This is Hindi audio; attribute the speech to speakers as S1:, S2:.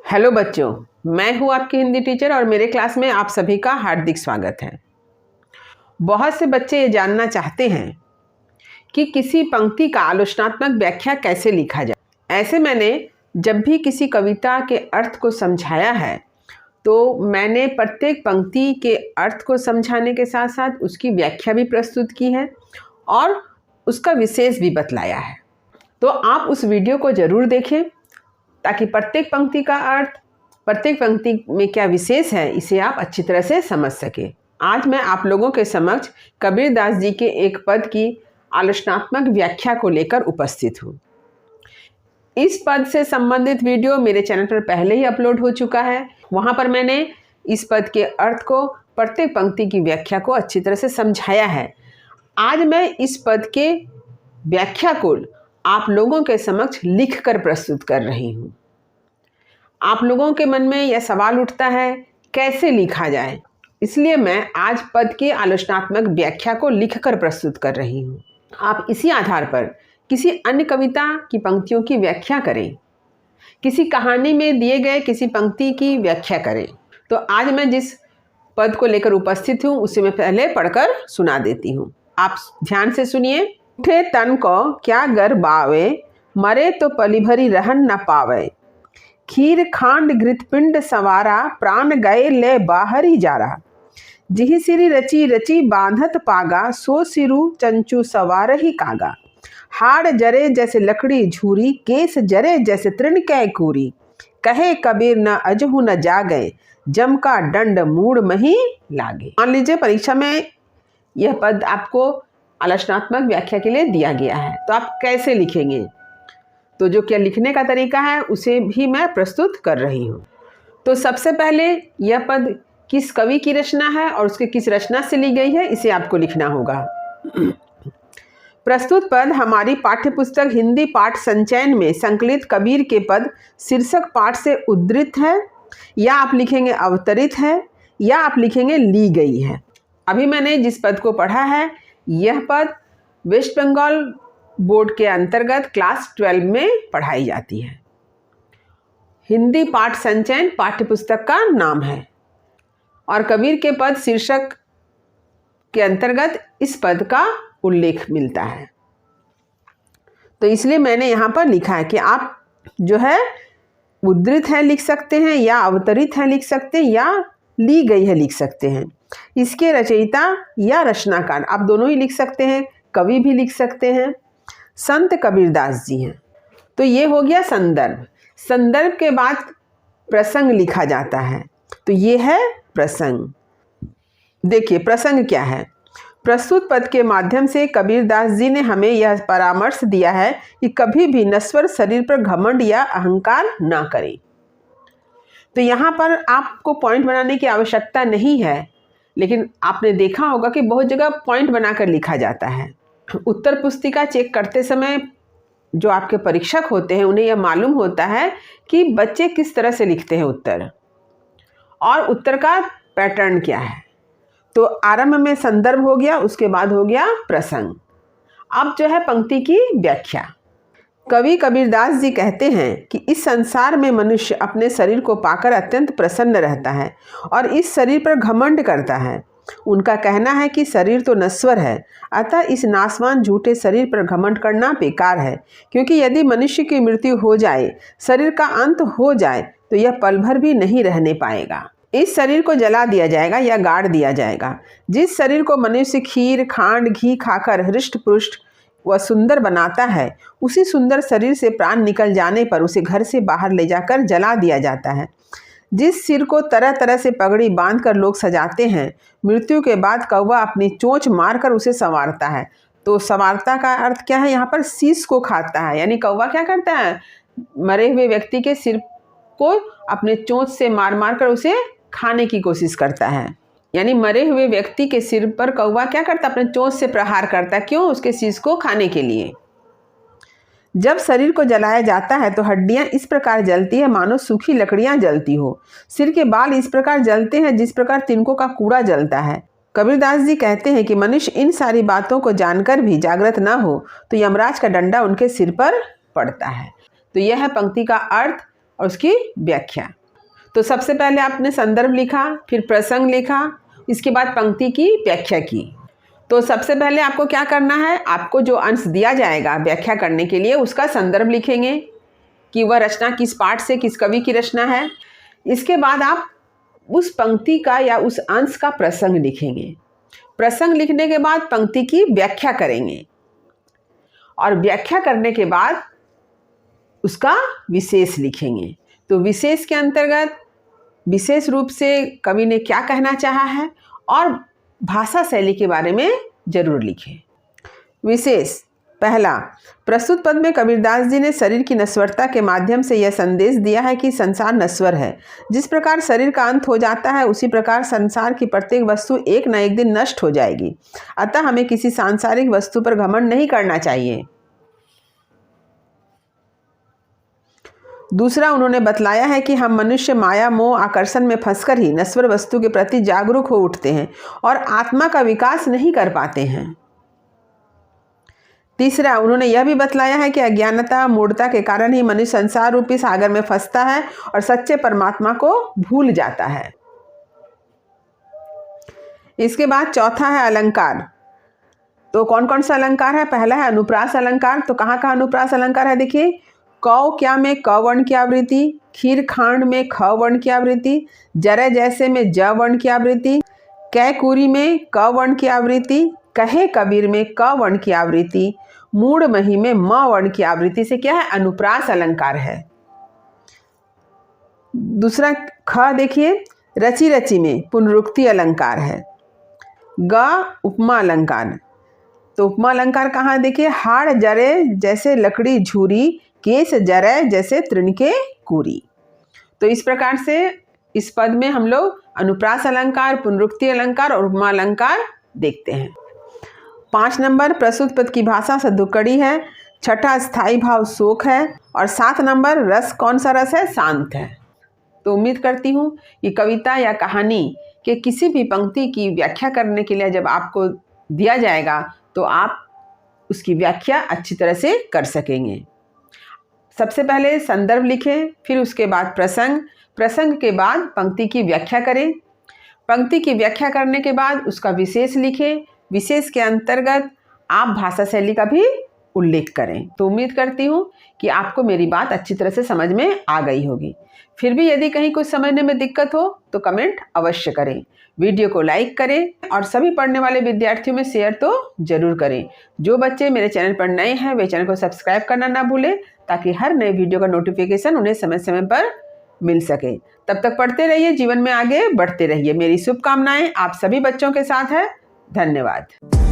S1: हेलो बच्चों, मैं हूं आपकी हिंदी टीचर और मेरे क्लास में आप सभी का हार्दिक स्वागत है। बहुत से बच्चे ये जानना चाहते हैं कि किसी पंक्ति का आलोचनात्मक व्याख्या कैसे लिखा जाए। ऐसे मैंने जब भी किसी कविता के अर्थ को समझाया है तो मैंने प्रत्येक पंक्ति के अर्थ को समझाने के साथ साथ उसकी व्याख्या भी प्रस्तुत की है और उसका विशेष भी बतलाया है। तो आप उस वीडियो को ज़रूर देखें ताकि प्रत्येक पंक्ति का अर्थ, प्रत्येक पंक्ति में क्या विशेष है, इसे आप अच्छी तरह से समझ सकें। आज मैं आप लोगों के समक्ष कबीरदास जी के एक पद की आलोचनात्मक व्याख्या को लेकर उपस्थित हूँ। इस पद से संबंधित वीडियो मेरे चैनल पर पहले ही अपलोड हो चुका है। वहाँ पर मैंने इस पद के अर्थ को, प्रत्येक पंक्ति की व्याख्या को अच्छी तरह से समझाया है। आज मैं इस पद के व्याख्या को आप लोगों के समक्ष लिखकर प्रस्तुत कर रही हूँ। आप लोगों के मन में यह सवाल उठता है कैसे लिखा जाए, इसलिए मैं आज पद की आलोचनात्मक व्याख्या को लिखकर प्रस्तुत कर रही हूँ। आप इसी आधार पर किसी अन्य कविता की पंक्तियों की व्याख्या करें, किसी कहानी में दिए गए किसी पंक्ति की व्याख्या करें। तो आज मैं जिस पद को लेकर उपस्थित हूँ उसे मैं पहले पढ़कर सुना देती हूँ। आप ध्यान से सुनिए। उठे तन को क्या गर बावे, मरे तो पली भरी रहन न पावे। खीर खांड घृत पिंड सवारा, प्राण गए ले बाहरी जारा। जिहि सिरी रची रची बांधत पागा, सो सिरु चंचू सवार ही कागा। हाड़ जरे जैसे लकड़ी झूरी, केस जरे जैसे तृण कै कूरी। कहे कबीर न अजहु न जागे, जम का दंड मूड मही लागे। मान लीजिए परीक्षा में यह पद आपको आलोचनात्मक व्याख्या के लिए दिया गया है, तो आप कैसे लिखेंगे? तो जो क्या लिखने का तरीका है उसे भी मैं प्रस्तुत कर रही हूँ। तो सबसे पहले यह पद किस कवि की रचना है और उसके किस रचना से ली गई है, इसे आपको लिखना होगा। प्रस्तुत पद हमारी पाठ्यपुस्तक हिंदी पाठ संचयन में संकलित कबीर के पद शीर्षक पाठ से उद्धृत है, या आप लिखेंगे अवतरित है, या आप लिखेंगे ली गई है। अभी मैंने जिस पद को पढ़ा है यह पद वेस्ट बंगाल बोर्ड के अंतर्गत क्लास 12 में पढ़ाई जाती है। हिंदी पाठ संचयन पाठ्यपुस्तक का नाम है और कबीर के पद शीर्षक के अंतर्गत इस पद का उल्लेख मिलता है। तो इसलिए मैंने यहाँ पर लिखा है कि आप जो है उद्धृत है लिख सकते हैं, या अवतरित है लिख सकते हैं, या ली गई है लिख सकते हैं। इसके रचयिता या रचनाकार आप दोनों ही लिख सकते हैं, कवि भी लिख सकते हैं। संत कबीरदास जी हैं। तो ये हो गया संदर्भ। संदर्भ के बाद प्रसंग लिखा जाता है, तो ये है प्रसंग। देखिए प्रसंग क्या है। प्रस्तुत पद के माध्यम से कबीरदास जी ने हमें यह परामर्श दिया है कि कभी भी नश्वर शरीर पर घमंड या अहंकार ना करें। तो यहाँ पर आपको पॉइंट बनाने की आवश्यकता नहीं है, लेकिन आपने देखा होगा कि बहुत जगह पॉइंट बनाकर लिखा जाता है। उत्तर पुस्तिका चेक करते समय जो आपके परीक्षक होते हैं उन्हें यह मालूम होता है कि बच्चे किस तरह से लिखते हैं उत्तर, और उत्तर का पैटर्न क्या है। तो आरंभ में संदर्भ हो गया, उसके बाद हो गया प्रसंग। अब जो है पंक्ति की व्याख्या। कवि कबीरदास जी कहते हैं कि इस संसार में मनुष्य अपने शरीर को पाकर अत्यंत प्रसन्न रहता है और इस शरीर पर घमंड करता है। उनका कहना है कि शरीर तो नश्वर है, अतः इस नाशवान झूठे शरीर पर घमंड करना बेकार है, क्योंकि यदि मनुष्य की मृत्यु हो जाए, शरीर का अंत हो जाए, तो यह पल भर भी नहीं रहने पाएगा। इस शरीर को जला दिया जाएगा या गाड़ दिया जाएगा। जिस शरीर को मनुष्य खीर खांड घी खाकर हृष्ट पुष्ट वह सुंदर बनाता है, उसी सुंदर शरीर से प्राण निकल जाने पर उसे घर से बाहर ले जाकर जला दिया जाता है। जिस सिर को तरह तरह से पगड़ी बांधकर लोग सजाते हैं, मृत्यु के बाद कौवा अपनी चोंच मारकर उसे संवारता है। तो संवारता का अर्थ क्या है? यहाँ पर शीश को खाता है, यानी कौवा क्या करता है, मरे हुए व्यक्ति के सिर को अपने चोंच से मार मार कर उसे खाने की कोशिश करता है। यानी मरे हुए व्यक्ति के सिर पर कौवा क्या करता है, अपने चोंच से प्रहार करता है। क्यों? उसके शीश को खाने के लिए। जब शरीर को जलाया जाता है तो हड्डियां इस प्रकार जलती है मानो सूखी लकड़ियां जलती हो। सिर के बाल इस प्रकार जलते हैं जिस प्रकार तिनकों का कूड़ा जलता है। कबीरदास जी कहते हैं कि मनुष्य इन सारी बातों को जानकर भी जागृत न हो तो यमराज का डंडा उनके सिर पर पड़ता है। तो यह है पंक्ति का अर्थ और उसकी व्याख्या। तो सबसे पहले आपने संदर्भ लिखा, फिर प्रसंग लिखा, इसके बाद पंक्ति की व्याख्या की। तो सबसे पहले आपको क्या करना है, आपको जो अंश दिया जाएगा व्याख्या करने के लिए उसका संदर्भ लिखेंगे कि वह रचना किस पाठ से, किस कवि की रचना है। इसके बाद आप उस पंक्ति का या उस अंश का प्रसंग लिखेंगे। प्रसंग लिखने के बाद पंक्ति की व्याख्या करेंगे और व्याख्या करने के बाद उसका विशेष लिखेंगे। तो विशेष के अंतर्गत विशेष रूप से कवि ने क्या कहना चाहा है और भाषा शैली के बारे में जरूर लिखें। विशेष पहला, प्रस्तुत पद में कबीरदास जी ने शरीर की नश्वरता के माध्यम से यह संदेश दिया है कि संसार नश्वर है। जिस प्रकार शरीर का अंत हो जाता है उसी प्रकार संसार की प्रत्येक वस्तु एक न एक दिन नष्ट हो जाएगी। अतः हमें किसी सांसारिक वस्तु पर घमंड नहीं करना चाहिए। दूसरा, उन्होंने बतलाया है कि हम मनुष्य माया मोह आकर्षण में फंसकर ही नश्वर वस्तु के प्रति जागरूक हो उठते हैं और आत्मा का विकास नहीं कर पाते हैं। तीसरा, उन्होंने यह भी बतलाया है कि अज्ञानता मूढ़ता के कारण ही मनुष्य संसार रूपी सागर में फंसता है और सच्चे परमात्मा को भूल जाता है। इसके बाद चौथा है अलंकार। तो कौन कौन सा अलंकार है? पहला है अनुप्रास अलंकार। तो कहाँ कहाँ अनुप्रास अलंकार है? देखिए, कौ क्या में क वर्ण की आवृत्ति, खीर खांड में ख वर्ण की आवृत्ति, जरे जैसे में ज वर्ण की आवृत्ति, कैकुरी में क वर्ण की आवृत्ति, कहे कबीर में क वर्ण की आवृत्ति, मूढ़ मही में म वर्ण की आवृत्ति से क्या है? अनुप्रास अलंकार है। दूसरा ख देखिए, रचि रचि में पुनरुक्ति अलंकार है। ग उपमा अलंकार। तो उपमा अलंकार कहाँ? देखिए, हाड़ जरे जैसे लकड़ी झूरी, केस जरे जैसे तृण के कूरी। तो इस प्रकार से इस पद में हम लोग अनुप्रास अलंकार, पुनरुक्ति अलंकार और उपमा अलंकार देखते हैं। 5 नंबर, प्रस्तुत पद की भाषा सद्दुकड़ी है। छठा, स्थायी भाव शोक है। और 7 नंबर, रस कौन सा रस है? शांत है। तो उम्मीद करती हूँ कि कविता या कहानी के किसी भी पंक्ति की व्याख्या करने के लिए जब आपको दिया जाएगा तो आप उसकी व्याख्या अच्छी तरह से कर सकेंगे। सबसे पहले संदर्भ लिखें, फिर उसके बाद प्रसंग, प्रसंग के बाद पंक्ति की व्याख्या करें, पंक्ति की व्याख्या करने के बाद उसका विशेष लिखें, विशेष के अंतर्गत आप भाषा शैली का भी उल्लेख करें। तो उम्मीद करती हूँ कि आपको मेरी बात अच्छी तरह से समझ में आ गई होगी। फिर भी यदि कहीं कुछ समझने में दिक्कत हो तो कमेंट अवश्य करें, वीडियो को लाइक करें और सभी पढ़ने वाले विद्यार्थियों में शेयर तो जरूर करें। जो बच्चे मेरे चैनल पर नए हैं वे चैनल को सब्सक्राइब करना ना भूलें ताकि हर नए वीडियो का नोटिफिकेशन उन्हें समय समय पर मिल सके। तब तक पढ़ते रहिए, जीवन में आगे बढ़ते रहिए। मेरी शुभकामनाएं आप सभी बच्चों के साथ है। धन्यवाद।